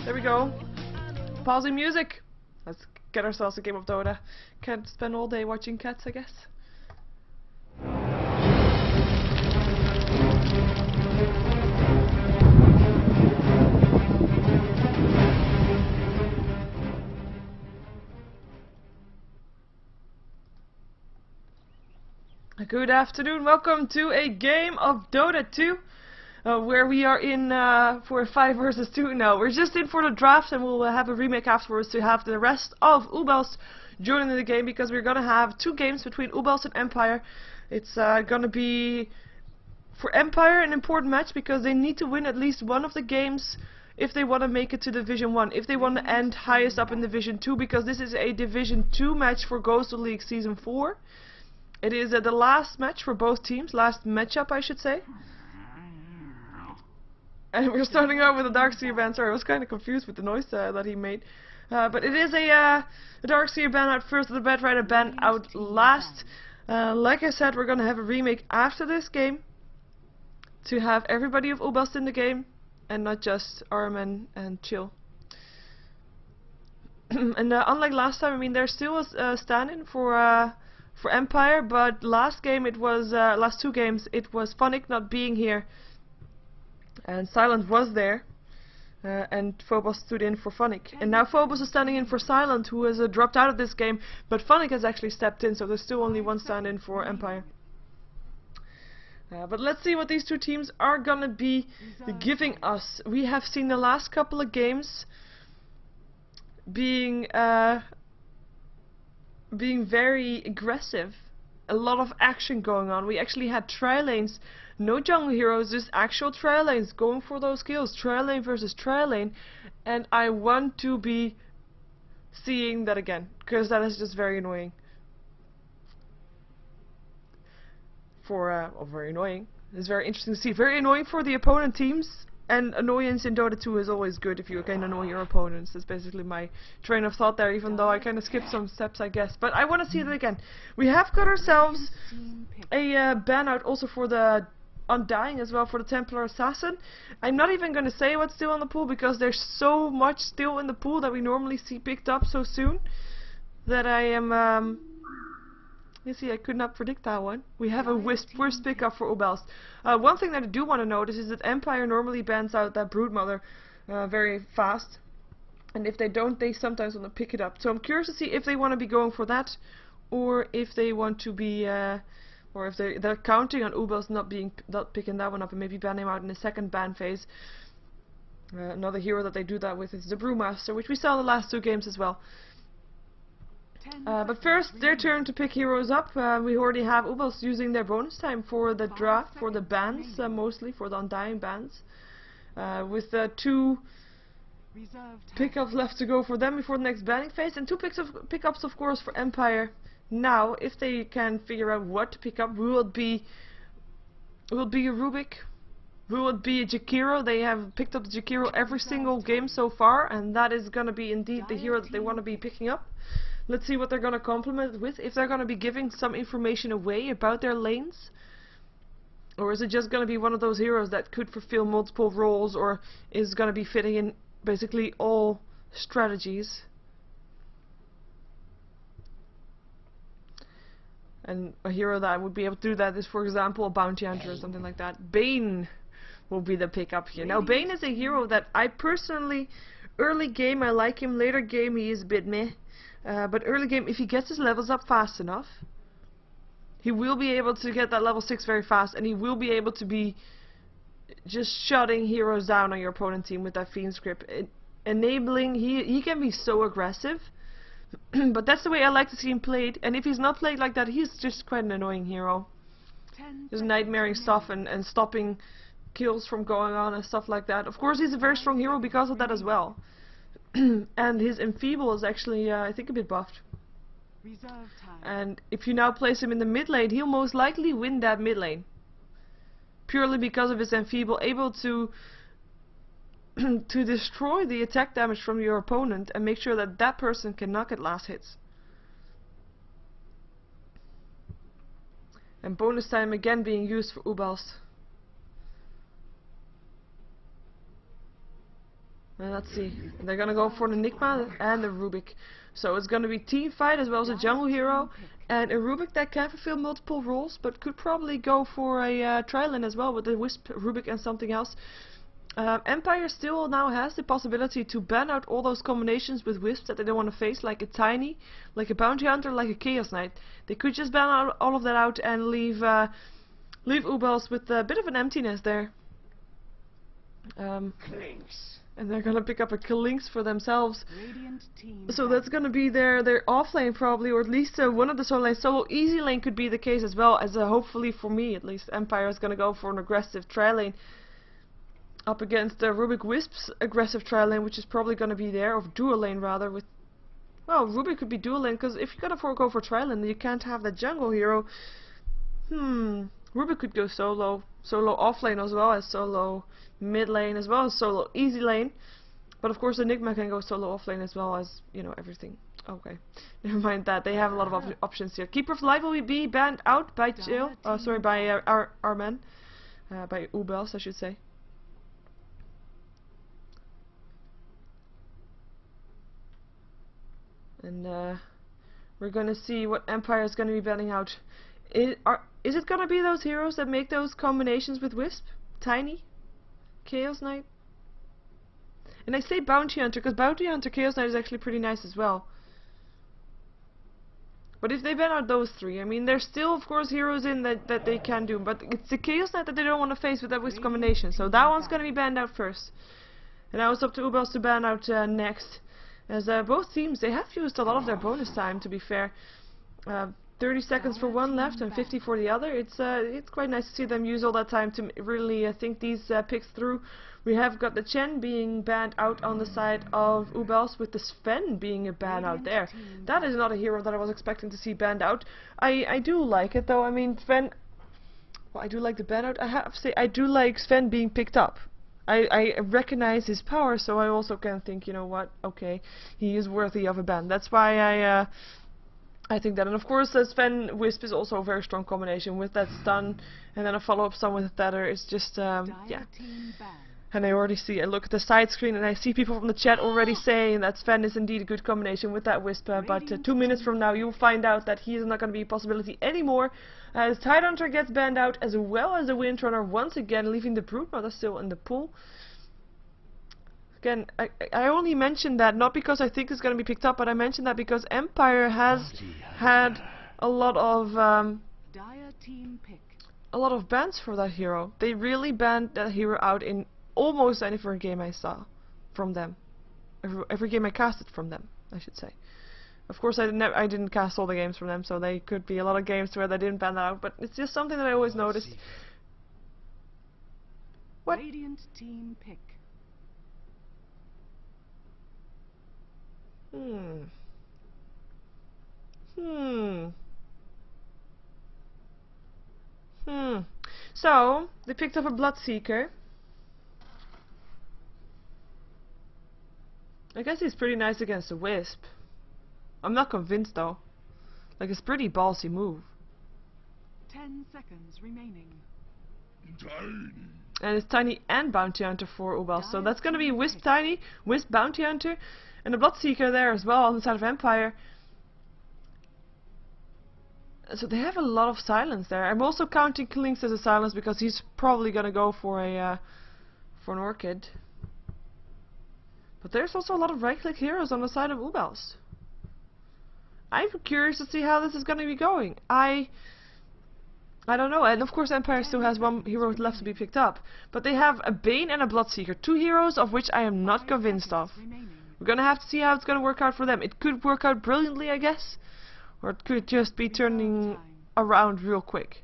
There we go. Pausing music. Let's get ourselves a game of Dota. Can't spend all day watching cats, I guess. Good afternoon, welcome to a game of Dota 2, where we are in for a 5 versus 2 now. We're just in for the draft and we'll have a remake afterwards to have the rest of uebelst joining the game, because we're gonna have 2 games between uebelst and Empire. It's gonna be, for Empire, an important match because they need to win at least one of the games if they want to make it to Division 1, if they want to end highest up in Division 2, because this is a Division 2 match for GosuLeague Season 4. It is the last match for both teams, last matchup I should say. And we're starting out with a Darkseer ban. Sorry, I was kind of confused with the noise that he made. But it is a Darkseer ban out first, the Bad Rider ban out last. Like I said, we're going to have a remake after this game to have everybody of uebelst in the game and not just Armin and Chill. And unlike last time, I mean, there still was stand-in for Empire, but last game it was, last 2 games, it was Funnick not being here, and Silent was there, and Phobos stood in for Funnick. And now Phobos is standing in for Silent, who has dropped out of this game, but Funnick has actually stepped in, so there's still only one stand-in for Empire. But let's see what these 2 teams are gonna be giving us. We have seen the last couple of games being very aggressive, a lot of action going on. We actually had tri-lanes, no jungle heroes, just actual tri-lanes going for those kills, tri-lane versus tri-lane, and I want to be seeing that again, because that is just very annoying. Very annoying. It's very interesting to see. Very annoying for the opponent teams. And annoyance in Dota 2 is always good if you can annoy your opponents. That's basically my train of thought there, even though I kind of skipped some steps, I guess. But I want to see it again. We have got ourselves a ban out also for the Undying as well, for the Templar Assassin. I'm not even going to say what's still in the pool, because there's so much still in the pool that we normally see picked up so soon, that I am... You see, I could not predict that one. We have a worst pickup for uebelst. One thing that I do want to notice is that Empire normally bans out that Broodmother very fast. And if they don't, they sometimes want to pick it up. So I'm curious to see if they want to be going for that, or if they want to be, or if they're counting on uebelst not picking that one up and maybe banning him out in the second ban phase. Another hero that they do that with is the Brewmaster, which we saw in the last 2 games as well. But first, their turn to pick heroes up. We already have uebelst using their bonus time for the draft, for the bans, mostly for the Undying bans. With 2 pickups left to go for them before the next banning phase, and 2 pickups of course for Empire. Now, if they can figure out what to pick up, will it be a Rubik? Will it be a Jakiro? They have picked up the Jakiro every single game so far, and that is gonna be indeed the hero that they want to be picking up. Let's see what they're going to complement it with, if they're going to be giving some information away about their lanes. Or is it just going to be one of those heroes that could fulfill multiple roles, or is going to be fitting in basically all strategies. And a hero that would be able to do that is, for example, a Bounty Hunter or something like that. Bane will be the pickup here. Now, Bane is a hero that I personally, early game I like him, later game he is a bit meh. But early game, if he gets his levels up fast enough, he will be able to get that level 6 very fast, and he will be able to be just shutting heroes down on your opponent team with that Fiend script. Enabling, he can be so aggressive, but that's the way I like to see him played, and if he's not played like that, he's just quite an annoying hero. Just nightmaring stuff and stopping kills from going on and stuff like that. Of course, he's a very strong hero because of that as well. And his enfeeble is actually, I think, a bit buffed. And if you now place him in the mid lane, he'll most likely win that mid lane. Purely because of his enfeeble, able to destroy the attack damage from your opponent and make sure that that person cannot get last hits. And bonus time again being used for uebelst. And let's see. They're gonna go for the Enigma and the Rubik. So it's gonna be team fight as well as a jungle hero and a Rubik that can fulfill multiple roles, but could probably go for a tri-lane as well with the Wisp, Rubik and something else. Empire still now has the possibility to ban out all those combinations with Wisps that they don't want to face, like a Tiny, like a Bounty Hunter, like a Chaos Knight. They could just ban out all of that out and leave uebelst with a bit of an emptiness there. And they're gonna pick up a Lynx for themselves. So that's gonna be their off lane probably, or at least one of the solo lanes. Solo easy lane could be the case as well, as hopefully for me at least, Empire is gonna go for an aggressive tri lane up against the Rubik Wisp's aggressive tri lane, which is probably gonna be there, or dual lane rather. With well, Rubik could be dual lane, because if you're gonna go for tri lane, then you can't have the jungle hero. Rubik could go solo off lane as well as solo mid lane as well as solo easy lane, but of course Enigma can go solo off lane as well as, you know, everything. Okay, never mind that. They have a lot of options here. Keeper of Life will be banned out by by our man, by uebelst I should say. And we're gonna see what Empire is gonna be banning out. Is it gonna be those heroes that make those combinations with Wisp? Tiny? Chaos Knight? And I say Bounty Hunter because Bounty Hunter Chaos Knight is actually pretty nice as well. But if they ban out those three, I mean, there's still of course heroes in that they can do, but it's the Chaos Knight that they don't want to face with that Wisp combination, so that one's gonna be banned out first. And now it's up to uebelst to ban out next. As both teams, they have used a lot of their bonus time, to be fair. 30 seconds for one left and 50 for the other. It's quite nice to see them use all that time to really think these picks through. We have got the Chen being banned out on the side of uebelst, with the Sven being a ban out there. That is not a hero that I was expecting to see banned out. I do like it though. I mean, Sven, well, I do like the ban out. I have to say I do like Sven being picked up. I recognize his power, so I also can think, you know what, okay, he is worthy of a ban. That's why I think that. And of course Sven Wisp is also a very strong combination with that stun and then a follow-up stun with a tether. It's just yeah. And I already see, I look at the side screen and I see people from the chat already saying that Sven is indeed a good combination with that Wisp, but 2 minutes from now you'll find out that he is not going to be a possibility anymore, as Tidehunter gets banned out as well as the Windrunner once again, leaving the Broodmother still in the pool. Again, I only mentioned that not because I think it's going to be picked up, but I mentioned that because Empire has had a lot of bans for that hero. They really banned that hero out in almost any game I saw from them. Every game I casted from them, I should say. Of course, I didn't cast all the games from them, so they could be a lot of games where they didn't ban that out. But it's just something that I always noticed. What? Radiant team pick. So they picked up a Bloodseeker. I guess he's pretty nice against a Wisp. I'm not convinced though. Like, it's a pretty ballsy move. 10 seconds remaining. And it's Tiny and Bounty Hunter for uebelst. So that's gonna be Wisp Tiny, Wisp Bounty Hunter, and a Bloodseeker there as well on the side of Empire. So they have a lot of silence there. I'm also counting Lynx as a silence because he's probably gonna go for an Orchid. But there's also a lot of right-click heroes on the side of uebelst. I'm curious to see how this is going to be going. I don't know. And of course Empire still has one hero left to be picked up. But they have a Bane and a Bloodseeker. 2 heroes of which I am not convinced of. We're going to have to see how it's going to work out for them. It could work out brilliantly, I guess. Or it could just be turning around real quick.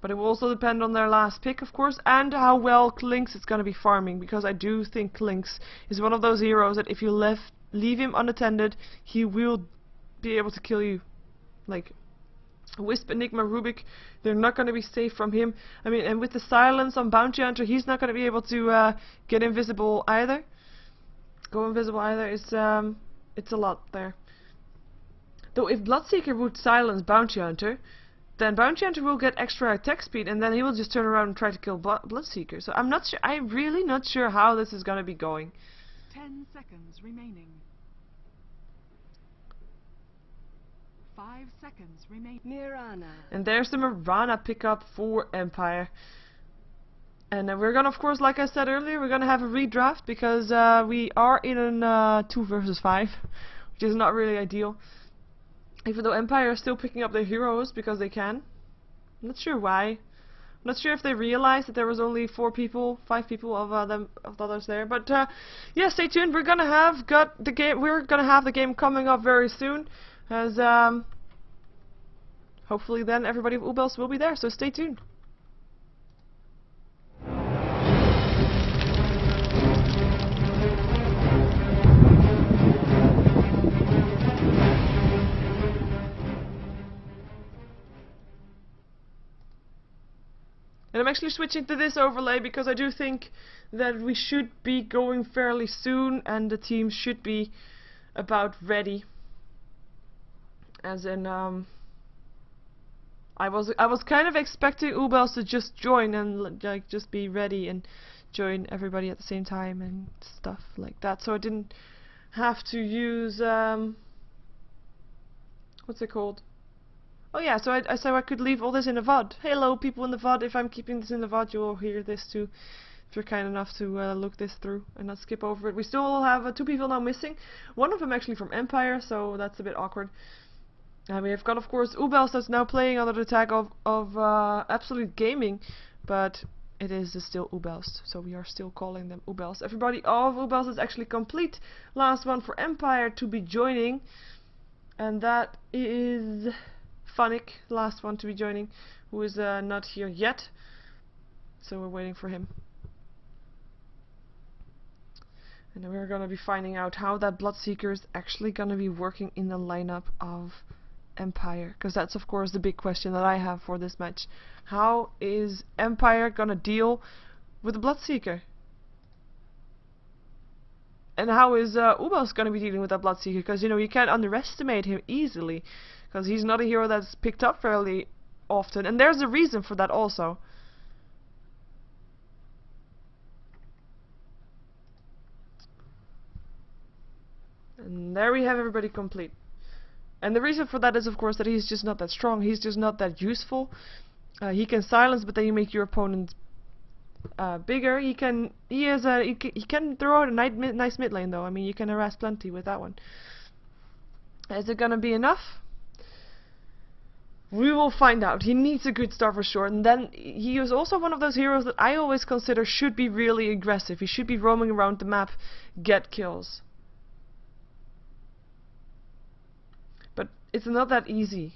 But it will also depend on their last pick, of course, and how well Lynx is going to be farming, because I do think Lynx is one of those heroes that if you leave him unattended, he will be able to kill you. Like Wisp, Enigma, Rubik, they're not going to be safe from him. I mean, and with the silence on Bounty Hunter, he's not going to be able to get invisible either. Go invisible either. It's a lot there. Though if Bloodseeker would silence Bounty Hunter, then Bounty Hunter will get extra attack speed, and then he will just turn around and try to kill Bloodseeker. So I'm not sure. I'm really not sure how this is gonna be going. 10 seconds remaining. 5 seconds remaining. Mirana. And there's the Mirana pickup for Empire. And we're gonna, of course, like I said earlier, we're gonna have a redraft because we are in a 2 versus 5, which is not really ideal. Even though Empire is still picking up their heroes because they can. I'm not sure why. I'm not sure if they realized that there was only 5 people of the others there. But yeah, stay tuned. We're gonna have the game coming up very soon, as hopefully then everybody of uebelst will be there. So stay tuned. And I'm actually switching to this overlay because I do think that we should be going fairly soon and the team should be about ready. As in, I was kind of expecting uebelst to just join and like just be ready and join everybody at the same time and stuff like that. So I didn't have to use what's it called? Oh yeah, so I could leave all this in the VOD. Hello people in the VOD, if I'm keeping this in the VOD you will hear this too, if you're kind enough to look this through and not skip over it. We still have 2 people now missing, one of them actually from Empire, so that's a bit awkward. We have got, of course, uebelst that's now playing under the tag of Absolute Gaming, but it is still uebelst, so we are still calling them uebelst. Everybody of uebelst is actually complete. Last one for Empire to be joining, and that is Funnick, last one to be joining, who is not here yet, so we're waiting for him. And then we're gonna be finding out how that Bloodseeker is actually gonna be working in the lineup of Empire, because that's of course the big question that I have for this match. How is Empire gonna deal with the Bloodseeker? And how is uebelst gonna be dealing with that Bloodseeker? Because you know you can't underestimate him easily, because he's not a hero that's picked up fairly often, and there's a reason for that also. And there we have everybody complete. And the reason for that is of course that he's just not that strong, he's just not that useful. He can silence, but then you make your opponent bigger. He can throw out a nice mid lane though. I mean, you can harass plenty with that one. Is it gonna be enough? We will find out. He needs a good start for sure, and then he is also one of those heroes that I always consider should be really aggressive. He should be roaming around the map, get kills. But it's not that easy.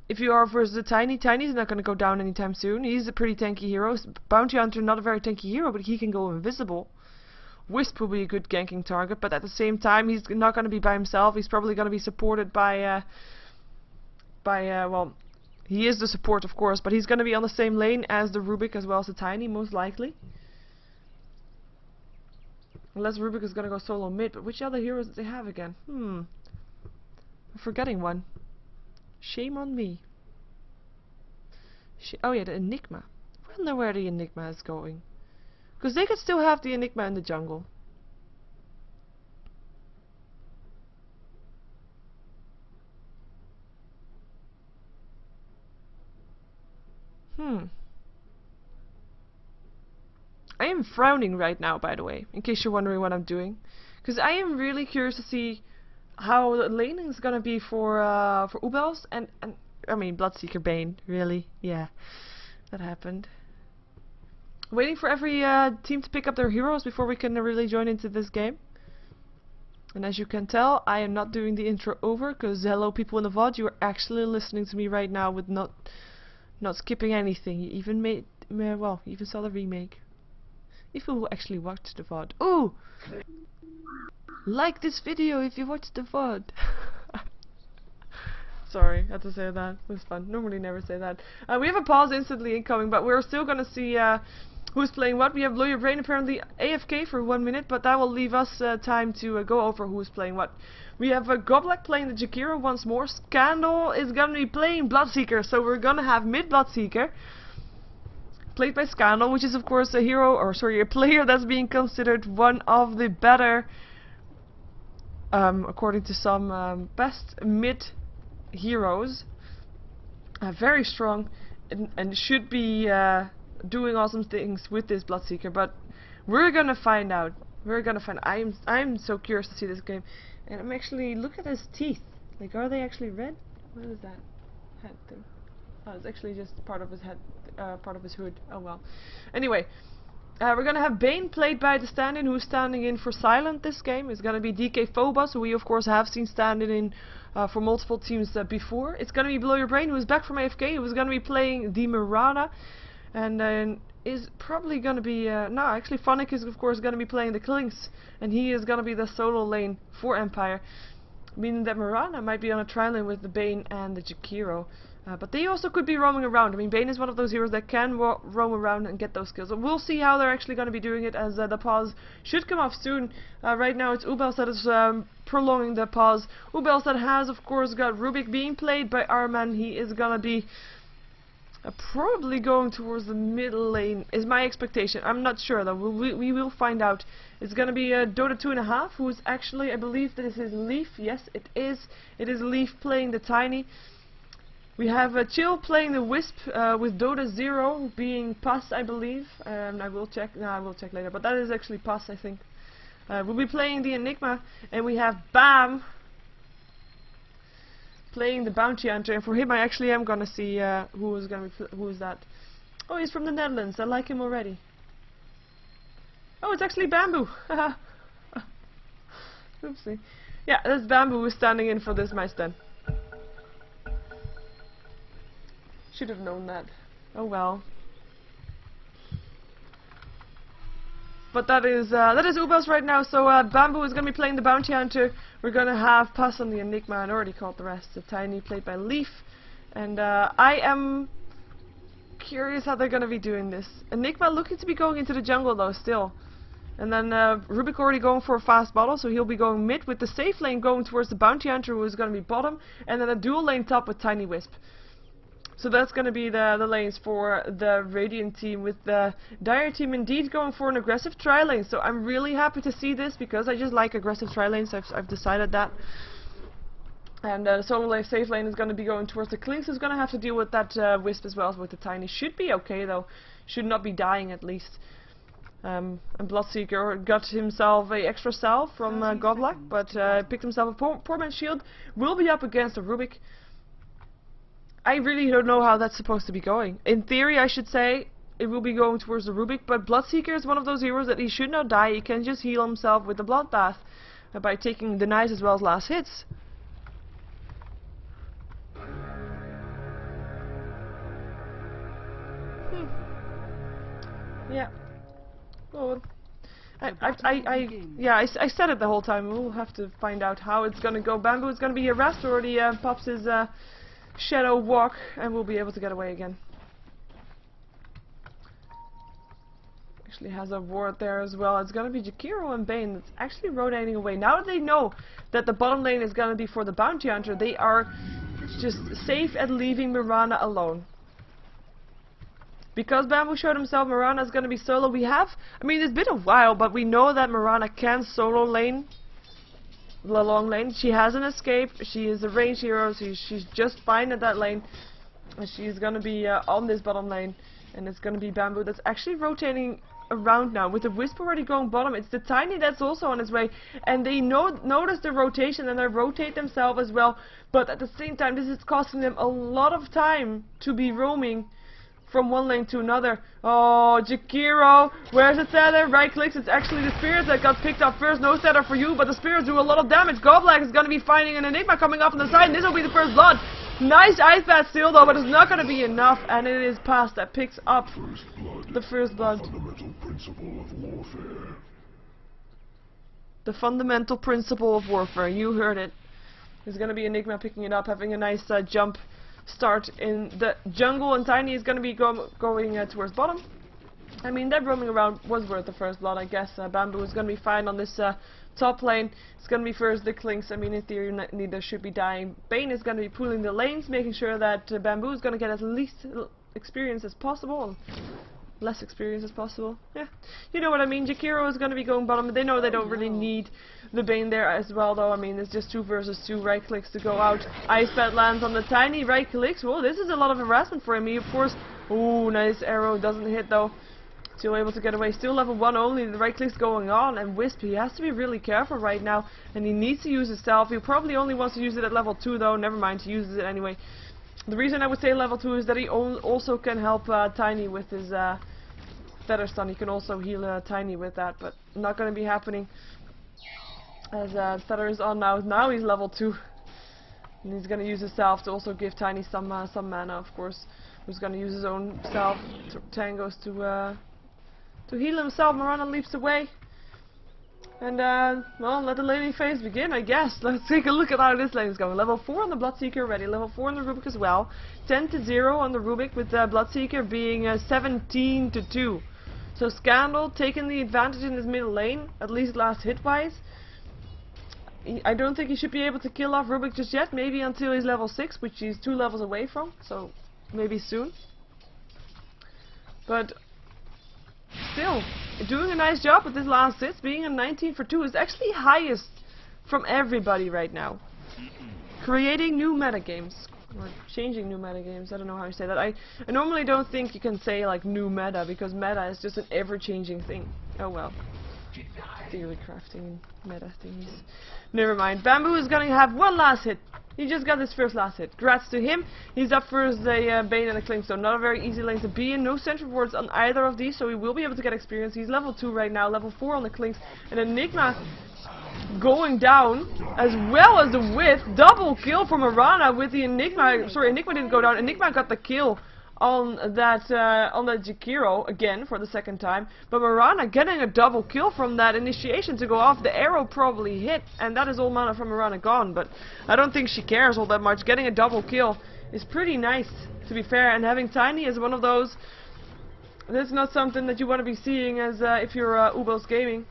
If you are versus the Tiny's not going to go down anytime soon. He's a pretty tanky hero. Bounty Hunter, not a very tanky hero, but he can go invisible. Wisp will be a good ganking target, but at the same time he's not going to be by himself. He's probably going to be supported by well, he is the support of course, but he's going to be on the same lane as the Rubik as well as the Tiny, most likely. Unless Rubik is going to go solo mid, but which other heroes do they have again? I'm forgetting one. Shame on me. Oh yeah, the Enigma. I wonder where the Enigma is going. Because they could still have the Enigma in the jungle. I am frowning right now, by the way, in case you're wondering what I'm doing. Because I am really curious to see how the laning is gonna be for uebelst and I mean Bloodseeker Bane, really? Yeah, that happened. Waiting for every team to pick up their heroes before we can really join into this game. And as you can tell, I am not doing the intro over, because hello people in the VOD, you are actually listening to me right now with not skipping anything. You even made, well, you even saw the remake. If you actually watched the VOD. Ooh! Like this video if you watched the VOD. Sorry, I had to say that. It was fun. Normally never say that. We have a pause instantly incoming, but we're still gonna see who's playing what. We have Blow Your Brain apparently AFK for 1 minute, but that will leave us time to go over who's playing what. We have Goblak playing the Jakiro once more. Scandal is gonna be playing Bloodseeker, so we're gonna have mid Bloodseeker played by Scandal, which is of course a hero, or sorry, a player that's being considered one of the better, according to some, best mid heroes. Very strong and should be doing awesome things with this Bloodseeker, but we're gonna find out. I'm so curious to see this game, and I'm actually, look at his teeth. Like, are they actually red? What is that head thing? Oh, it's actually just part of his head, part of his hood. Oh well. Anyway, we're gonna have Bane played by the stand-in who's standing in for Silent this game. It's gonna be DK Phobos, who we of course have seen standing in for multiple teams before. It's gonna be Below Your Brain, who is back from AFK, who is gonna be playing the Mirana, and then is probably gonna be no, actually Phonic is of course gonna be playing the Klinks, and he is gonna be the solo lane for Empire, meaning that Mirana might be on a tri-lane with the Bane and the Jakiro. But they also could be roaming around. I mean, Bane is one of those heroes that can roam around and get those kills. So we'll see how they're actually going to be doing it, as the pause should come off soon. Right now it's uebelst that is prolonging the pause. uebelst that has, of course, got Rubik being played by Arman. He is going to be probably going towards the middle lane, is my expectation. I'm not sure, though. We will find out. It's going to be Dota 2.5, who is actually, I believe that is his Leaf. Yes, it is. It is Leaf playing the Tiny. We have Chill playing the Wisp, with Dota 0 being Pass, I believe. I will check. No, I will check later. But that is actually Pass, I think. We'll be playing the Enigma, and we have Bam playing the Bounty Hunter. And for him, I actually am gonna see who is that. Oh, he's from the Netherlands. I like him already. Oh, it's actually Bamboo. Oopsie. Yeah, that's Bamboo who's standing in for this match then. Should have known that. Oh well. But that is uebelst right now. So Bamboo is gonna be playing the Bounty Hunter. We're gonna have Pass on the Enigma, and already called the rest. The Tiny played by Leaf, and I am curious how they're gonna be doing this. Enigma looking to be going into the jungle though still, and then Rubik already going for a fast bottle, so he'll be going mid with the safe lane going towards the Bounty Hunter, who is gonna be bottom, and then a dual lane top with Tiny Wisp. So that's going to be the lanes for the Radiant team, with the Dire team indeed going for an aggressive tri-lane. So I'm really happy to see this, because I just like aggressive tri-lanes. I've decided that. And solo lane safe lane is going to be going towards the Klinks, who's going to have to deal with that Wisp as well as with the Tiny. Should be okay though. Should not be dying at least. And Bloodseeker got himself a extra salve from GosuLeague, but picked himself a poor man's shield. Will be up against a Rubik. I really don't know how that's supposed to be going. In theory, I should say it will be going towards the Rubik, but Bloodseeker is one of those heroes that he should not die. He can just heal himself with the Bloodbath by taking denies as well as last hits. Yeah. Oh. I said it the whole time. We'll have to find out how it's gonna go. Bamboo is gonna be harassed, already pops his Shadow Walk, and we'll be able to get away again. Actually has a ward there as well. It's gonna be Jakiro and Bane that's actually rotating away. Now that they know that the bottom lane is gonna be for the Bounty Hunter, they are just safe at leaving Mirana alone. Because Bamboo showed himself, Mirana is gonna be solo. We have, I mean, it's been a while, but we know that Mirana can solo lane the long lane. She has an escape. She is a range hero. She's just fine at that lane. And she's gonna be on this bottom lane, and it's gonna be Bamboo that's actually rotating around now with the Wisp already going bottom. It's the Tiny that's also on his way, and they notice the rotation and they rotate themselves as well. But at the same time, this is costing them a lot of time to be roaming from one lane to another. Oh, Jakiro, where's the tether? Right clicks, it's actually the Spirits that got picked up first. No tether for you, but the Spirits do a lot of damage. GosuLeague is going to be finding an Enigma coming up on the side, and this will be the first blood. Nice Ice Bat still though, but it's not going to be enough, and it is Pass that picks up the first blood. The fundamental principle of warfare, you heard it. There's going to be Enigma picking it up, having a nice jump start in the jungle, and Tiny is going to be going towards bottom. I mean, that roaming around was worth the first blood, I guess. Bamboo is going to be fine on this top lane. It's going to be first the Klinks. I mean, in theory, neither should be dying. Bane is going to be pulling the lanes, making sure that Bamboo is going to get as least experience as possible. less experience as possible. Yeah, you know what I mean. Jakiro is going to be going bottom, but they know they don't really need the Bane there as well, though. I mean, it's just 2 versus 2 right clicks to go out. Ice Pad lands on the tiny right clicks. Whoa, this is a lot of harassment for him. He, of course, ooh, nice arrow, doesn't hit though. Still able to get away. Still level 1 only. The right click's going on, and Wisp, he has to be really careful right now, and he needs to use his stealth. He probably only wants to use it at level 2 though. Never mind, he uses it anyway. The reason I would say level 2 is that he also can help Tiny with his Feather Stun. He can also heal Tiny with that, but not going to be happening as Feather is on now. Now he's level 2, and he's going to use his self to also give Tiny some mana, of course. Who's going to use his own self tangos to heal himself. Marana leaps away. And, well, let the laning phase begin, I guess. Let's take a look at how this lane is going. Level 4 on the Bloodseeker already. Level 4 on the Rubik as well. 10-0 on the Rubik, with Bloodseeker being 17-2. So Scandal taking the advantage in his middle lane, at least last hit-wise. I don't think he should be able to kill off Rubik just yet. Maybe until he's level 6, which he's 2 levels away from. So, maybe soon. But still, doing a nice job with this last hit, being a 19 for 2 is actually highest from everybody right now. Creating new metagames, or changing new metagames, I don't know how you say that. I normally don't think you can say like new meta, because meta is just an ever-changing thing. Oh well. Theory crafting meta things. Never mind. Bamboo is gonna have one last hit. He just got his first last hit. Congrats to him. He's up for the Bane and the Clinkstone. Not a very easy lane to be in. No central wards on either of these, so he will be able to get experience. He's level 2 right now, level 4 on the Clinks. And Enigma going down, as well as the Whiff. Double kill from Marana with the Enigma. Sorry, Enigma didn't go down. Enigma got the kill on that Jakiro again for the second time, but Marana getting a double kill from that initiation to go off. The arrow probably hit, and that is all mana from Marana gone, but I don't think she cares all that much. Getting a double kill is pretty nice, to be fair, and having Tiny as one of those, that's not something that you want to be seeing as if you're uebelst Gaming.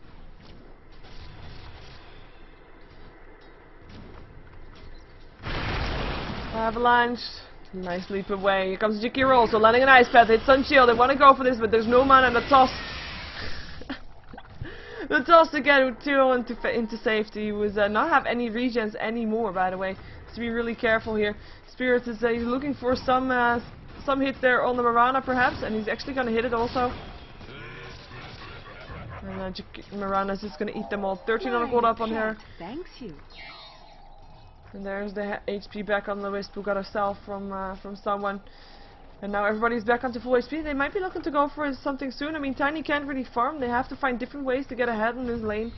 Avalanche. Nice leap away. Here comes Jakiro also landing an ice path. Hits on shield. They want to go for this, but there's no mana. And the toss. The toss to get Tiro into safety was not have any regens anymore, by the way. So to be really careful here. Spirit is he's looking for some hit there on the Marana perhaps, and he's actually going to hit it also. And Marana's just going to eat them all. 1300 gold up on her. Thanks you. And there's the HP back on the Wisp, who got herself from someone. And now everybody's back onto full HP. They might be looking to go for something soon. I mean, Tiny can't really farm. They have to find different ways to get ahead in this lane.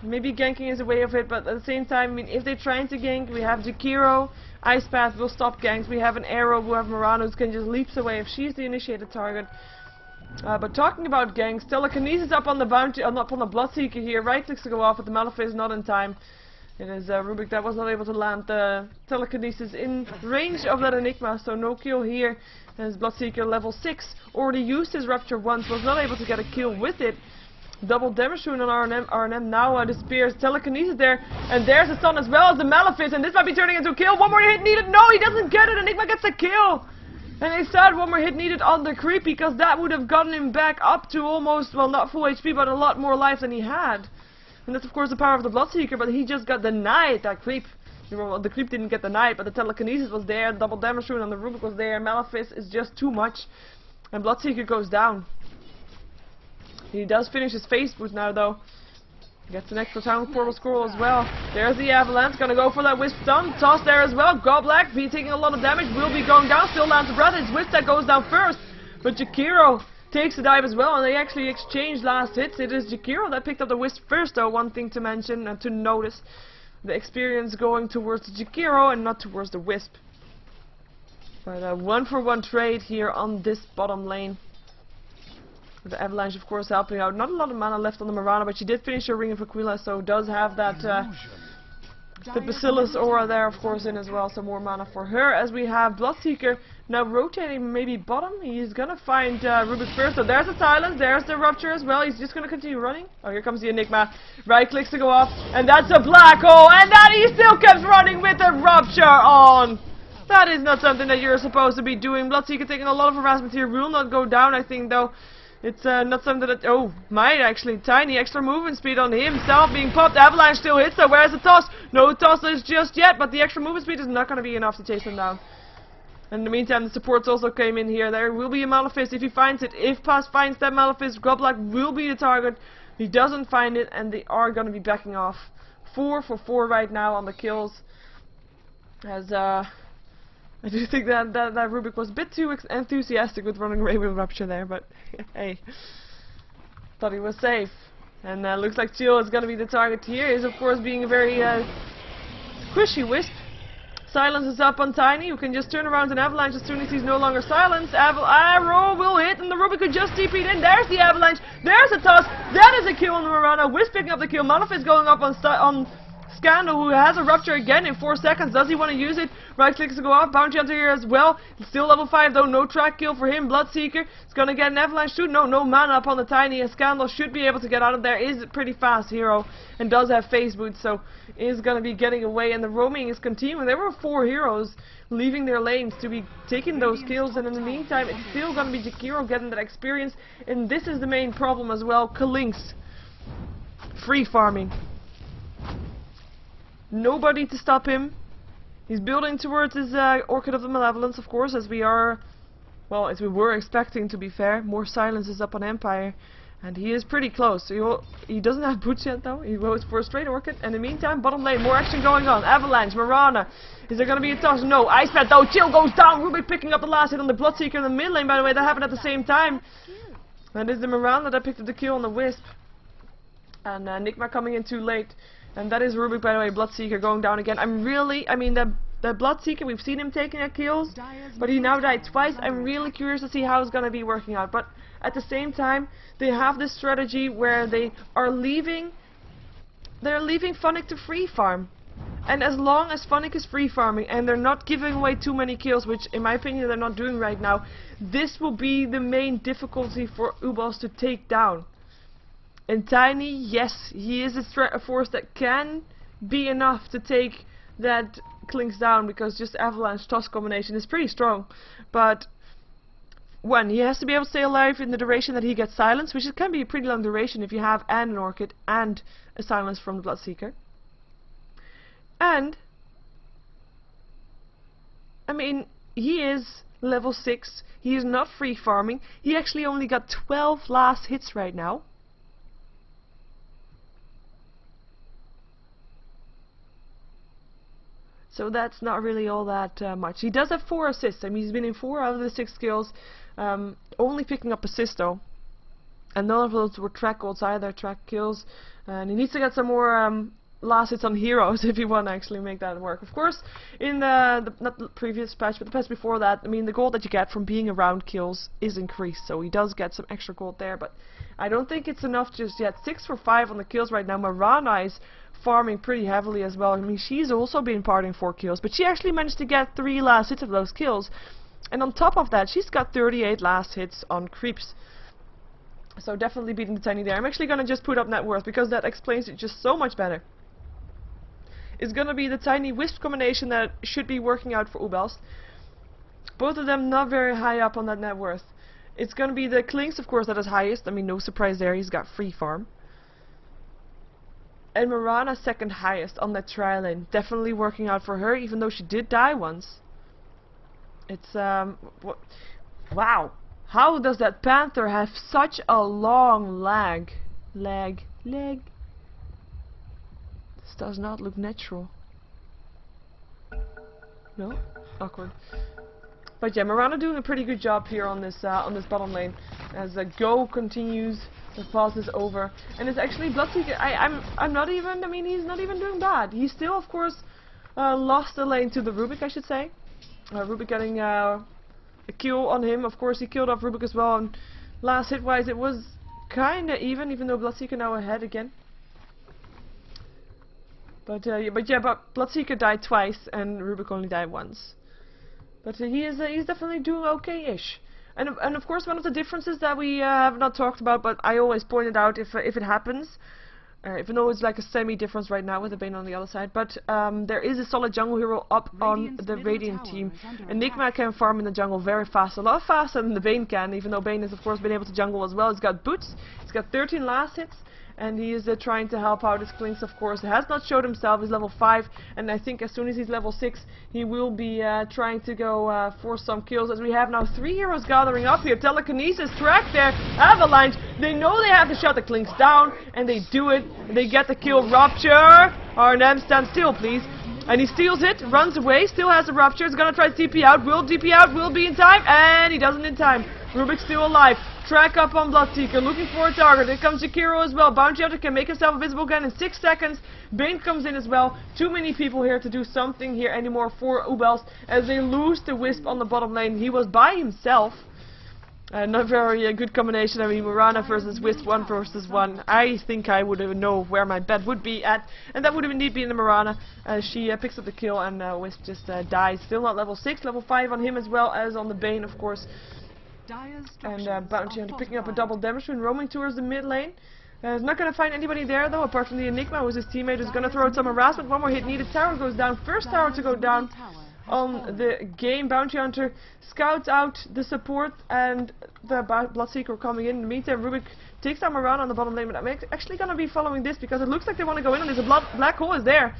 Maybe ganking is a way of it, but at the same time, I mean, if they're trying to gank, we have Jakiro. Ice Path will stop ganks. We have an arrow. We have Marana, who can just leaps away if she's the initiated target. But talking about ganks, Telekinesis up on the bounty, up on the Bloodseeker here. Right clicks to go off, but the Malefice not in time. It is Rubik that was not able to land the Telekinesis in range of that Enigma, so no kill here. As Bloodseeker level 6 already used his Rupture once, was not able to get a kill with it. Double damage rune on RNM now disappears. Telekinesis there, and there's the stun as well as the Malefice, and this might be turning into a kill. One more hit needed. No, he doesn't get it. Enigma gets a kill. And they said one more hit needed on the creep, because that would have gotten him back up to almost, well, not full HP, but a lot more life than he had. And that's of course the power of the Bloodseeker, but he just got denied that creep. Well, the creep didn't get denied, but the Telekinesis was there, the double damage rune on the Rubik was there, Malefice is just too much, and Bloodseeker goes down. He does finish his face boot now though. Gets an extra town portal scroll as well. There's the Avalanche, gonna go for that Wisp stun. Toss there as well. Goblak, be taking a lot of damage, will be going down, still lands a breath. It's Wisp that goes down first, but Jakiro takes the dive as well, and they actually exchanged last hits. It is Jakiro that picked up the Wisp first though. One thing to mention and to notice, the experience going towards Jakiro and not towards the Wisp. But a 1-for-1 trade here on this bottom lane. With the Avalanche of course helping out. Not a lot of mana left on the Marana, but she did finish her Ring of Aquila, so does have that the Bacillus aura there of course in as well, so more mana for her. As we have Bloodseeker now rotating maybe bottom. He's gonna find Rubik first. So there's the silence, there's the Rupture as well. He's just gonna continue running. Oh, here comes the Enigma. Right clicks to go off, and that's a black hole, and that he still kept running with the Rupture on. That is not something that you're supposed to be doing. Bloodseeker taking a lot of harassment here. Will not go down, I think, though. It's not something that, oh, might actually. Tiny extra movement speed on himself being popped. Avalanche still hits though. Where's the toss? No tosses just yet, but the extra movement speed is not going to be enough to chase him down. In the meantime, the supports also came in here. There will be a Malefice if he finds it. If Paz finds that Malefice, Goblak will be the target. He doesn't find it, and they are going to be backing off. 4 for 4 right now on the kills. As, I do think that Rubik was a bit too enthusiastic with running away with Rupture there, but hey. Thought he was safe. And looks like Chill is going to be the target here. Is, of course, being a very squishy Wisp. Silence is up on Tiny, who can just turn around an Avalanche as soon as he's no longer silenced. Arrow will hit, and the Rubik could just TP'd in. There's the Avalanche. There's a toss. That is a kill on the Marana. Wisp picking up the kill. Malefice going up on Scandal, who has a Rupture again in 4 seconds. Does he want to use it? Right clicks to go off. Bounty Hunter here as well. Still level 5 though. No track kill for him. Bloodseeker is going to get an Avalanche too. No mana up on the Tiny. And Scandal should be able to get out of there. Is a pretty fast hero and does have phase boots, so is going to be getting away. And the roaming is continuing. There were 4 heroes leaving their lanes to be taking those kills, and in the meantime it's still going to be Jakiro getting that experience. And this is the main problem as well. Kalinx free farming. Nobody to stop him. He's building towards his Orchid of the Malevolence, of course, as we are, well, as we were expecting, to be fair. More silence is up on Empire, and he is pretty close. He doesn't have boots yet, though. He goes for a straight Orchid. And in the meantime, bottom lane, more action going on. Avalanche, Marana. Is there going to be a toss? No. Ice Pet, though. Chill goes down. Rubik picking up the last hit on the Bloodseeker in the mid lane, by the way. That happened at the same time. That is the Marana that picked up the kill on the Wisp. And Nigma coming in too late. And that is Rubik, by the way. Bloodseeker going down again. I mean, the Bloodseeker, we've seen him taking the kills, but he now died twice. I'm really curious to see how it's going to be working out. But at the same time, they have this strategy where they are leaving Funnick to free farm. And as long as Funnick is free farming and they're not giving away too many kills, which in my opinion they're not doing right now, this will be the main difficulty for uebelst to take down. And Tiny, yes, he is a force that can be enough to take that Klinks down, because just Avalanche Toss combination is pretty strong. But one, he has to be able to stay alive in the duration that he gets silence, which can be a pretty long duration if you have an Orchid and a silence from the Bloodseeker. And I mean, he is level 6. He is not free farming. He actually only got 12 last hits right now. So that's not really all that much. He does have 4 assists. I mean, he's been in 4 out of the 6 kills, only picking up assist though. And none of those were track golds either, track kills. And he needs to get some more last hits on heroes if you want to actually make that work. Of course, in not the previous patch, but the patch before that, I mean, the gold that you get from being around kills is increased. So he does get some extra gold there, but I don't think it's enough just yet. 6 for 5 on the kills right now. Marana is farming pretty heavily as well. I mean, she's also been parting 4 kills, but she actually managed to get 3 last hits of those kills. And on top of that, she's got 38 last hits on creeps. So definitely beating the Tiny there. I'm actually going to just put up net worth, because that explains it just so much better. It's going to be the Tiny Wisp combination that should be working out for uebelst. Both of them not very high up on that net worth. It's going to be the Klinks, of course, that is highest. I mean, no surprise there, he's got free farm. And Marana second highest on that trial lane. Definitely working out for her, even though she did die once. It's, wow. How does that Panther have such a long leg? This does not look natural. No? Awkward. But yeah, Marana doing a pretty good job here on this bottom lane. As Go continues, the pause is over, and it's actually Bloodseeker. I'm not even. I mean, he's not even doing bad. He still, of course, lost the lane to the Rubik, I should say. Rubik getting a kill on him. Of course, he killed off Rubik as well. And last hit wise, it was kinda even though Bloodseeker now ahead again. But Bloodseeker died twice, and Rubik only died once. But he's definitely doing okay-ish. And of course, one of the differences that we have not talked about, but I always pointed out if it happens, Even though it's like a semi-difference right now with the Bane on the other side. But there is a solid jungle hero up on the Radiant team. Enigma can farm in the jungle very fast. A lot faster than the Bane can, even though Bane has of course been able to jungle as well. He's got boots. He's got 13 last hits. And he is trying to help out his Klinks, of course. He has not showed himself. He's level 5. And I think as soon as he's level 6, he will be trying to go for some kills. As we have now 3 heroes gathering up here. Telekinesis, track there, Avalanche. They know they have to shut the Klinks down. And they do it. They get the kill. Rupture. R&M, stand still, please. And he steals it, runs away, still has a Rupture. He's gonna try to TP out. Will DP out, will be in time. And he doesn't in time. Rubik's still alive. Track up on Bloodseeker, looking for a target. Here comes Jakiro as well. Bounty Hunter can make himself invisible again in 6 seconds. Bane comes in as well. Too many people here to do something here anymore for uebelst as they lose the Wisp on the bottom lane. He was by himself. Not very good combination. I mean, Mirana versus Wisp 1 versus 1. I think I would know where my bet would be at. And that would indeed be in the Mirana. She picks up the kill and Wisp just dies. Still not level 6, level 5 on him as well as on the Bane, of course. And Bounty Hunter picking up a double damage and roaming towards the mid lane. He's not going to find anybody there though, apart from the Enigma, who's his teammate, who's going to throw out some harassment. One more hit needed. Tower goes down. First tower to go down on the game. Bounty Hunter scouts out the support and the Bloodseeker coming in. In the meantime, Rubik takes down Mirana on the bottom lane, but I'm actually going to be following this because it looks like they want to go in and there's a black hole is there.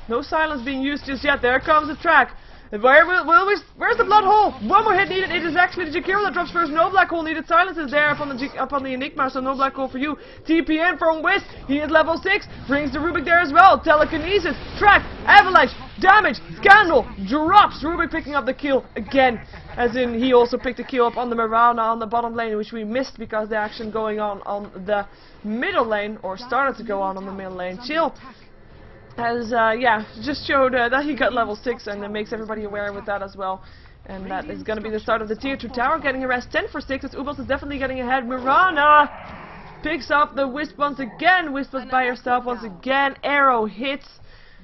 No silence being used just yet. There comes the track. Where's the blood hole? One more hit needed. It is actually the Jakiro that drops first. No black hole needed. Silence is there up on the Enigma, so no black hole for you. TPN from Wisp. He is level 6. Brings the Rubik there as well. Telekinesis. Track. Avalanche. Damage. Scandal. Drops. Rubik picking up the kill again. As in, he also picked the kill up on the Mirana on the bottom lane, which we missed because the action going on the middle lane, or started to go on the middle lane. Chill has, just showed that he got level 6 and makes everybody aware with that as well. And that is going to be the start of the tier 2 tower, getting harassed 10 for 6, as uebelst is definitely getting ahead. Mirana picks up the Wisp once again. Wisp was by herself once again. Arrow hits.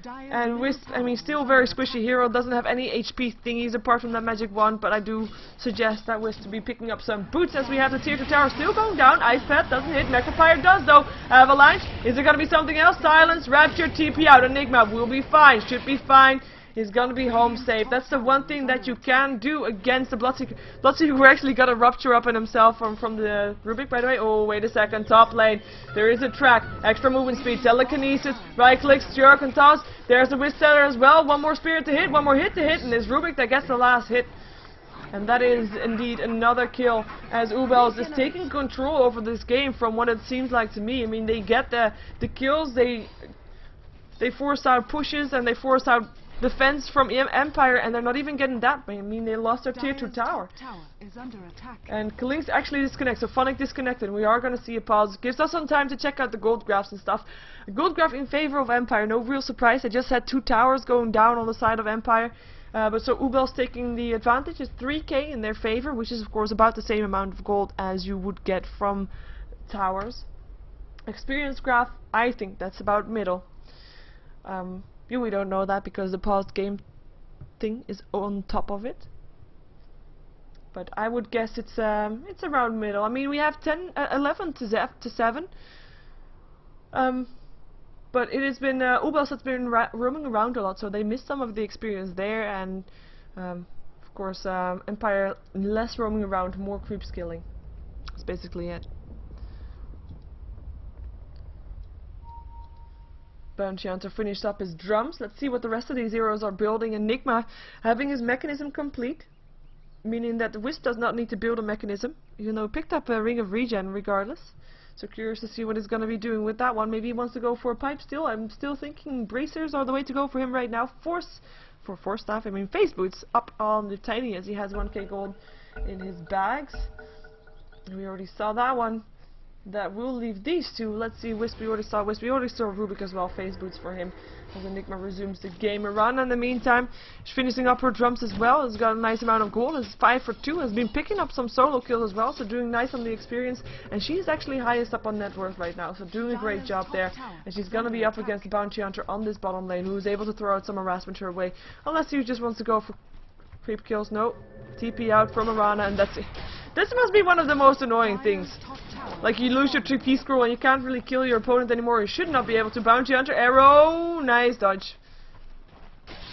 And Wisp, I mean, still very squishy hero, doesn't have any HP thingies apart from that magic wand, but I do suggest that Wisp to be picking up some boots as we have the tier 2 tower still going down. Ice Pet doesn't hit, Necropire does though. Avalanche, is it gonna be something else? Silence, Rapture, TP out, Enigma will be fine, should be fine. He's gonna be home safe. That's the one thing that you can do against the Bloodseeker. Bloodseeker who actually got a Rupture up in himself from the Rubik, by the way. Oh, wait a second. Top lane. There is a track. Extra movement speed. Telekinesis. Right clicks. Jerk and toss. There's the Wisp Seller as well. One more Spirit to hit. One more hit to hit. And it's Rubik that gets the last hit. And that is indeed another kill, as uebelst is taking control over this game from what it seems like to me. I mean, they get the kills. They force out pushes and they force out defense from Empire, and they're not even getting that. I mean, they lost their tier 2 tower. And Klinks actually disconnects, so Phonic disconnected. We are going to see a pause. Gives us some time to check out the gold graphs and stuff. A gold graph in favor of Empire, no real surprise. I just had 2 towers going down on the side of Empire. But so uebelst taking the advantage is 3k in their favor, which is of course about the same amount of gold as you would get from towers. Experience graph, I think that's about middle. We don't know that because the paused game thing is on top of it. But I would guess it's around middle. I mean, we have 11 to 7. But it has been uebelst has been roaming around a lot, so they missed some of the experience there, and of course Empire less roaming around, more creep skilling. That's basically it. Bounty Hunter finished up his drums. Let's see what the rest of these heroes are building. Enigma having his mechanism complete, meaning that the Wisp does not need to build a mechanism, even though he picked up a Ring of Regen regardless. So curious to see what he's going to be doing with that one. Maybe he wants to go for a pipe steal. I'm still thinking bracers are the way to go for him right now. Force staff, I mean face boots up on the Tiny, as he has 1k gold in his bags. We already saw that one. That will leave these two. Let's see, Wisp, we already saw Wisp. We already saw Rubik as well. Face boots for him as Enigma resumes the game. Mirana in the meantime is finishing up her drums as well. Has got a nice amount of gold. Is 5 for 2. Has been picking up some solo kills as well. So doing nice on the experience. And she's actually highest up on net worth right now. So doing a great job there. And she's going to be up against the Bounty Hunter on this bottom lane, who is able to throw out some harassment her way. Unless he just wants to go for creep kills. No. TP out from Mirana, and that's it. This must be one of the most annoying things. Dire's top tower Like you lose your fallen. 3P scroll and you can't really kill your opponent anymore. You should not be able to. Bounty Hunter arrow. Nice dodge.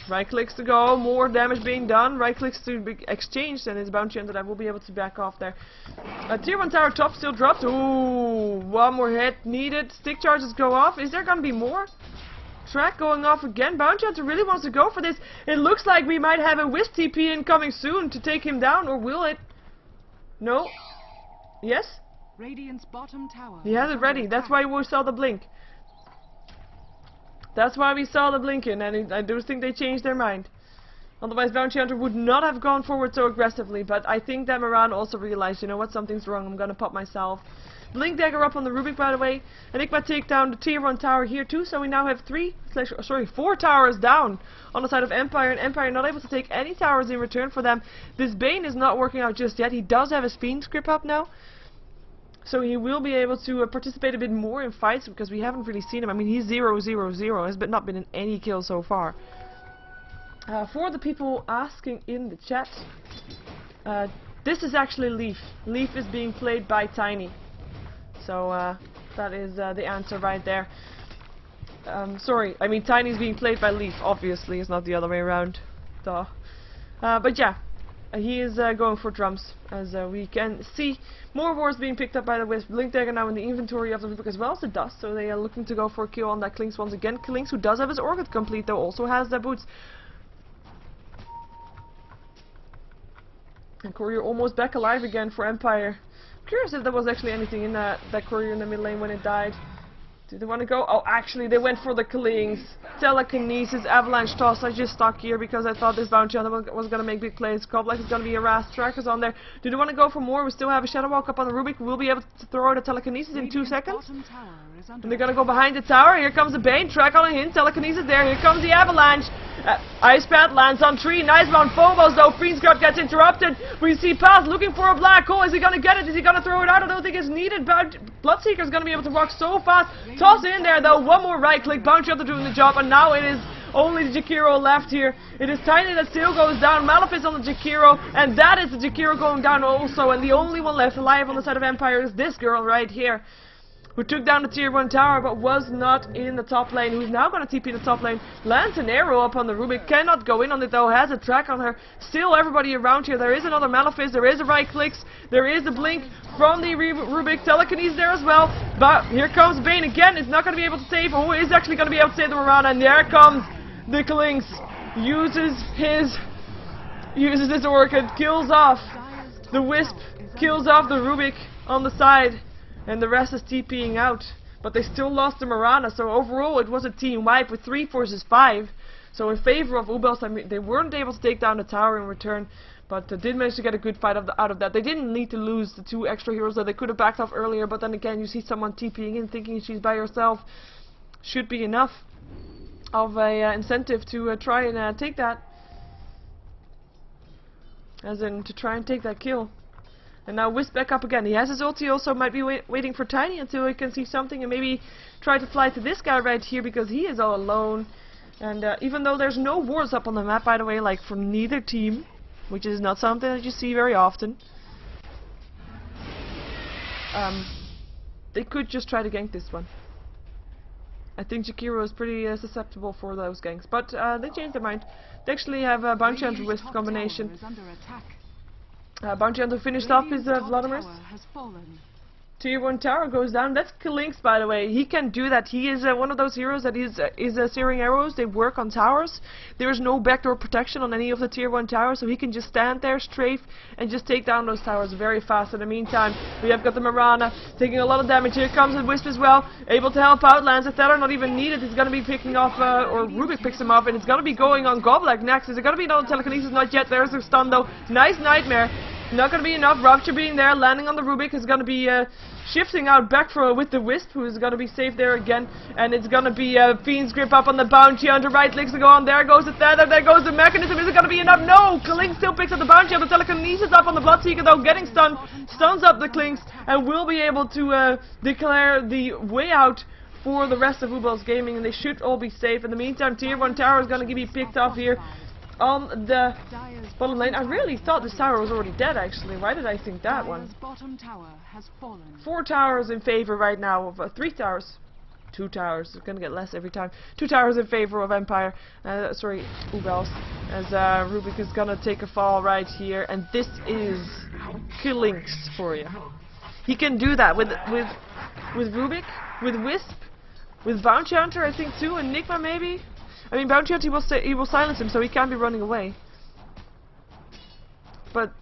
Right clicks to go. More damage being done. Right clicks to be exchanged, and it's Bounty Hunter that will be able to back off there. Tier 1 tower top still dropped. Ooh, one more hit needed. Stick charges go off. Is there gonna be more? Track going off again. Bounty Hunter really wants to go for this. It looks like we might have a Wisp TP incoming soon to take him down, or will it? No. Yes? Radiant's bottom tower. He has is it under ready. That's attack. why we saw the blink. That's why we saw the blinking, and I do think they changed their mind. Otherwise, Bounty Hunter would not have gone forward so aggressively. But I think that Moran also realized, you know what, something's wrong. I'm gonna pop myself. Blink dagger up on the Rubik, by the way. Enigma take down the tier 1 tower here too. So we now have 4 towers down on the side of Empire, and Empire not able to take any towers in return for them. This Bane is not working out just yet. He does have his Fiend script up now. So he will be able to participate a bit more in fights, because we haven't really seen him. I mean, he's 0-0-0, has not been in any kill so far. For the people asking in the chat, this is actually Leaf. Leaf is being played by Tiny. So that is the answer right there. Sorry, I mean Tiny's being played by Leaf, obviously, it's not the other way around. Duh. But yeah. He is going for drums, as we can see. More wards being picked up by the Wisp. Blink dagger now in the inventory of the Rubik, as well as the dust. So they are looking to go for a kill on that Klinks once again. Klinks, who does have his Orchid complete, though, also has the boots. And Courier almost back alive again for Empire. I'm curious if there was actually anything in that Courier in the mid lane when it died. Did they want to go? Oh, actually, they went for the Klings. Telekinesis, Avalanche Toss. I just stuck here because I thought this Bounty Hunter was going to make big plays. Koblik is going to be harassed. Trackers on there. Do they want to go for more? We still have a Shadow Walk up on the Rubik. We'll be able to throw out a Telekinesis in 2 seconds. Bottom tower is under And they're going to go behind the tower. Here comes the Bane. Track on a hint. Telekinesis there. Here comes the Avalanche. Ice Pad lands on 3. Nice one. Phobos though. Fiend's Guard gets interrupted. We see Paz looking for a black hole. Is he going to get it? Is he going to throw it out? I don't think it's needed. Bloodseeker is going to be able to walk so fast. Toss in there though. One more right click. Bounty Hunter doing the job. And now it is only the Jakiro left here. It is Tiny that still goes down. Malefice on the Jakiro. And that is the Jakiro going down also. And the only one left alive on the side of Empire is this girl right here, who took down the tier 1 tower but was not in the top lane, who's now going to TP the top lane. Lands an arrow up on the Rubik, cannot go in on it though, has a track on her. Still everybody around here. There is another Malefice, there is a right clicks, there is a blink from the Rubik. Telekinesis there as well, but here comes Bane again. It's not going to be able to save. Who is actually going to be able to save the Mirana? And there comes the Klinks. Uses his Orchid, kills off the Wisp, kills off the Rubik on the side. And the rest is TPing out. But they still lost the Mirana, so overall it was a team wipe with 3 versus 5. So in favor of uebelst. I mean, they weren't able to take down the tower in return, but did manage to get a good fight out of that. They didn't need to lose the 2 extra heroes that they could have backed off earlier, but then again you see someone TPing in thinking she's by herself. Should be enough of a incentive to try and take that. As in, to try and take that kill. And now Wisp back up again. He has his ulti also, might be waiting for Tiny until he can see something and maybe try to fly to this guy right here because he is all alone. And even though there's no wards up on the map, by the way, like for neither team, which is not something that you see very often, they could just try to gank this one. I think Jakiro is pretty susceptible for those ganks, but they changed their mind. They actually have a Bounty Hunter Wisp combination. Bounty Hunter finished off his Vladimir's. Tier 1 tower goes down. That's Klinks, by the way. He can do that. He is one of those heroes that is searing arrows. They work on towers. There is no backdoor protection on any of the tier 1 towers, so he can just stand there, strafe, and just take down those towers very fast. In the meantime, we have got the Mirana taking a lot of damage. Here comes the Wisp as well, able to help out. Lands a Tether, not even needed. He's going to be picking off, or Rubik picks him up, and it's going to be going on Goblak next. Is it going to be another Telekinesis? Not yet. There's the stun though. Nice Nightmare. Not going to be enough. Rupture being there, landing on the Rubik is going to be shifting out back with the Wisp, who is going to be safe there again. And it's going to be Fiend's Grip up on the Bounty Hunter. Right clicks to go on. There goes the Tether. There goes the Mechanism. Is it going to be enough? No! Klinks still picks up the Bounty Hunter. Telekinesis up on the Bloodseeker though, getting stunned. Stuns up the Klinks and will be able to declare the way out for the rest of uebelst Gaming, and they should all be safe. In the meantime, tier 1 tower is going to be picked off here. on the Dire's bottom lane. I really tower thought is this under tower was already dead, actually. Why did I think that one? Dire's bottom tower has fallen. 4 towers in favor right now of 3 towers. 2 towers. It's gonna get less every time. 2 towers in favor of Empire. Sorry, uebelst. As Rubik is gonna take a fall right here, and this is killings for you. He can do that with Rubik, with Wisp, with Bounty Hunter, I think too, Enigma maybe. I mean, Bounty Hunter he will silence him, so he can't be running away. But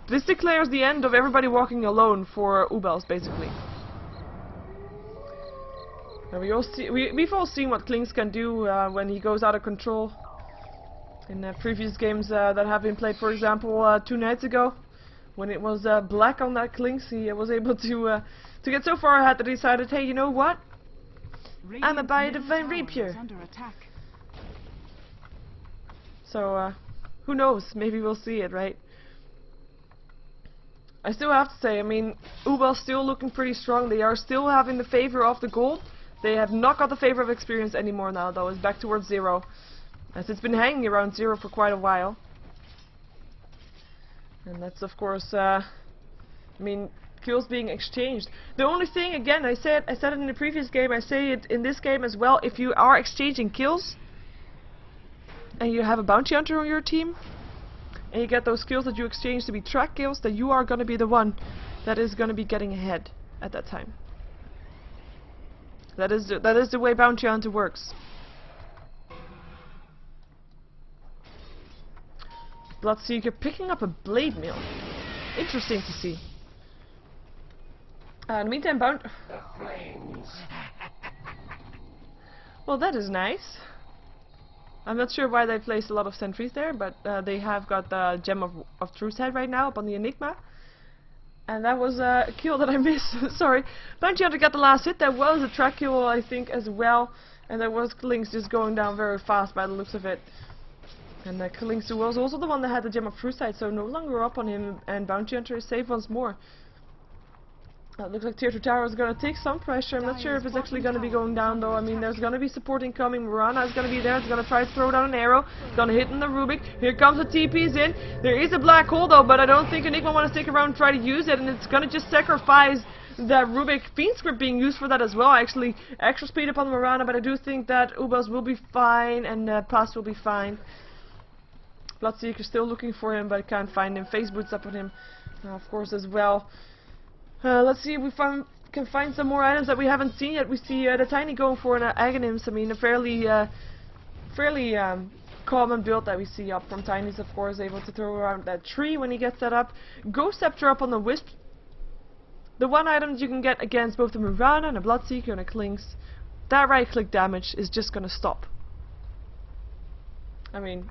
this declares the end of everybody walking alone for uebelst, basically. Now we've all seen what Klings can do when he goes out of control. In previous games that have been played, for example, 2 nights ago, when it was black on that Klings, he was able to get so far ahead that he decided, hey, you know what? I'm a buy a Divine Rapier. So, who knows? Maybe we'll see it, right? I still have to say, I mean, uebelst still looking pretty strong. They are still having the favor of the gold. They have not got the favor of experience anymore now, though. It's back towards 0. As it's been hanging around 0 for quite a while. And that's, of course, I mean, kills being exchanged. The only thing, again, I said it in the previous game, I say it in this game as well, if you are exchanging kills, and you have a Bounty Hunter on your team, and you get those kills that you exchange to be track kills, then you are going to be the one that is going to be getting ahead at that time. That is the way Bounty Hunter works. Bloodseeker picking up a blade mill. Interesting to see. In the meantime, well, that is nice. I'm not sure why they placed a lot of sentries there, but they have got the Gem of Truth's head right now up on the Enigma. And that was a kill that I missed. Sorry. Bounty Hunter got the last hit. That was a track kill, I think, as well. And there was Klings just going down very fast by the looks of it. And Klings was also the one that had the Gem of Truth's head, so no longer up on him. And Bounty Hunter is safe once more. It looks like Tier 2 Tower is going to take some pressure. I'm not sure if it's actually going to be going down, though. I mean, there's going to be support incoming. Mirana is going to be there. It's going to try to throw down an arrow. It's going to hit in the Rubik. Here comes the TP's in. There is a black hole, though, but I don't think Enigma want to stick around and try to use it. And it's going to just sacrifice that Rubik Fiend Script being used for that as well. Actually, extra speed up on Mirana, but I do think that uebelst will be fine and Pass will be fine. Bloodseeker still looking for him, but can't find him. Face boots up on him, of course, as well. Let's see if we can find some more items that we haven't seen yet. We see the Tiny going for an Aghanims. I mean, a fairly common build that we see up from Tiny's, of course, able to throw around that tree when he gets that up. Ghost Scepter up on the Wisp. The one item that you can get against both the Mirana and a Bloodseeker and a Klings. That right-click damage is just gonna stop. I mean,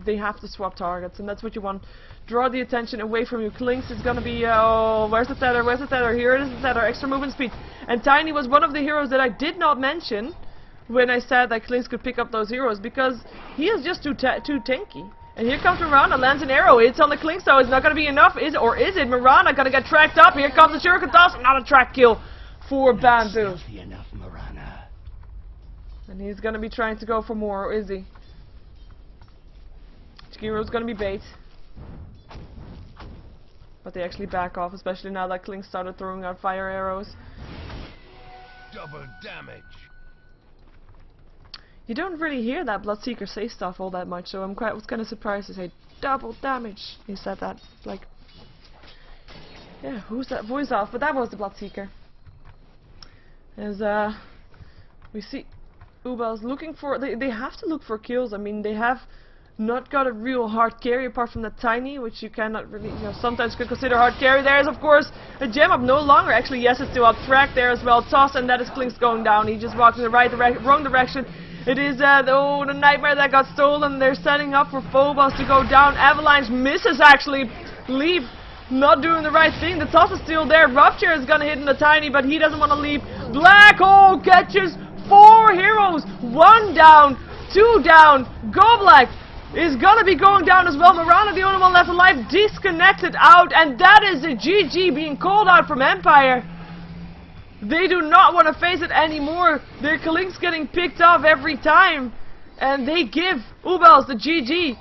they have to swap targets, and that's what you want. Draw the attention away from you. Klings is gonna be, oh, where's the tether? Where's the tether? Here it is, the tether. Extra movement speed. And Tiny was one of the heroes that I did not mention when I said that Klings could pick up those heroes, because he is just too tanky. And here comes Mirana, lands an arrow. It's on the Klings, though. It's not gonna be enough, is it? Mirana gonna get tracked up. Here comes the Shuriken Toss. Not a track kill for Bamboo. Enough, Mirana. And he's gonna be trying to go for more, or is he? Chikiro's gonna be bait. But they actually back off, especially now that Klings started throwing out fire arrows. Double damage. You don't really hear that Bloodseeker say stuff all that much, so I was kind of surprised to say double damage. He said that, like, yeah, who's that voice off? But that was the Bloodseeker. As we see uebelst looking for, they have to look for kills. I mean, they have not got a real hard carry apart from the Tiny, which you cannot really, you know, sometimes could consider hard carry. There is, of course, a gem up no longer. Actually, yes, it's still up track there as well. Toss, and that is Klings going down. He just walked in the wrong direction. It is the Nightmare that got stolen. They're setting up for Phobos to go down. Avalanche misses, actually. Leap not doing the right thing. The toss is still there. Rupture is gonna hit in the Tiny, but he doesn't want to leap. Black Hole catches 4 heroes. 1 down, 2 down. Go Black is gonna be going down as well. Mirana, the only one left alive, disconnected out, and that is a GG being called out from Empire. They do not want to face it anymore. Their Klings getting picked off every time. and they give uebelst the GG.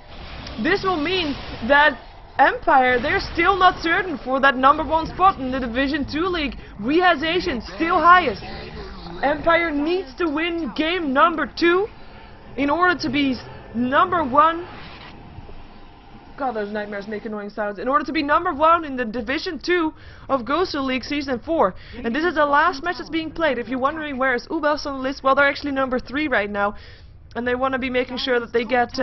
This will mean that Empire, they're still not certain for that #1 spot in the Division 2 league. Realization still highest. Empire needs to win game number 2 in order to be #1. God, those nightmares make annoying sounds. In order to be #1 in the Division 2 of GosuLeague Season 4. And this is the last match that's being played. If you're wondering where is uebelst on the list, well, they're actually #3 right now. And they want to be making sure that they get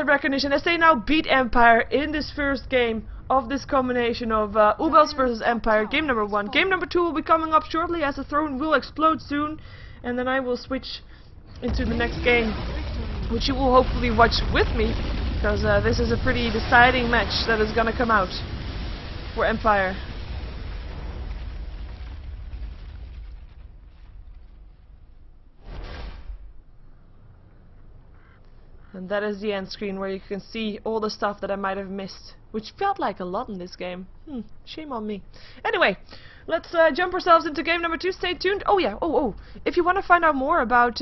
recognition as they now beat Empire in this first game of this combination of uebelst versus Empire, game number 1. Game number 2 will be coming up shortly as the throne will explode soon, and then I will switch into the next game, which you will hopefully watch with me, because this is a pretty deciding match that is gonna come out for Empire. And that is the end screen where you can see all the stuff that I might have missed, which felt like a lot in this game. Shame on me. Anyway, let's jump ourselves into game number 2. Stay tuned. Oh yeah, if you want to find out more about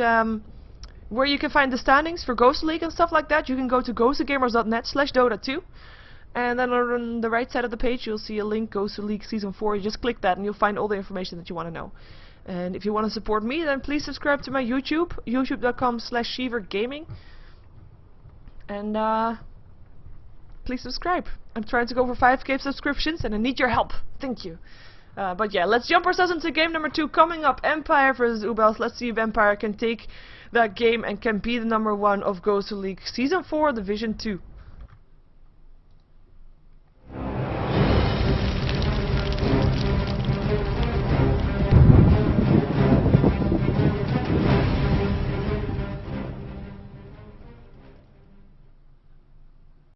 where you can find the standings for GosuLeague and stuff like that, you can go to gosugamers.net/Dota2. And then on the right side of the page you'll see a link, GosuLeague Season 4. You just click that and you'll find all the information that you want to know. And if you want to support me, then please subscribe to my YouTube, youtube.com/SheeverGaming. And please subscribe. I'm trying to go for 5k subscriptions and I need your help. Thank you. But yeah, let's jump ourselves into game number 2 coming up. Empire versus uebelst. Let's see if Empire can take that game and can be the #1 of GosuLeague Season 4 Division 2.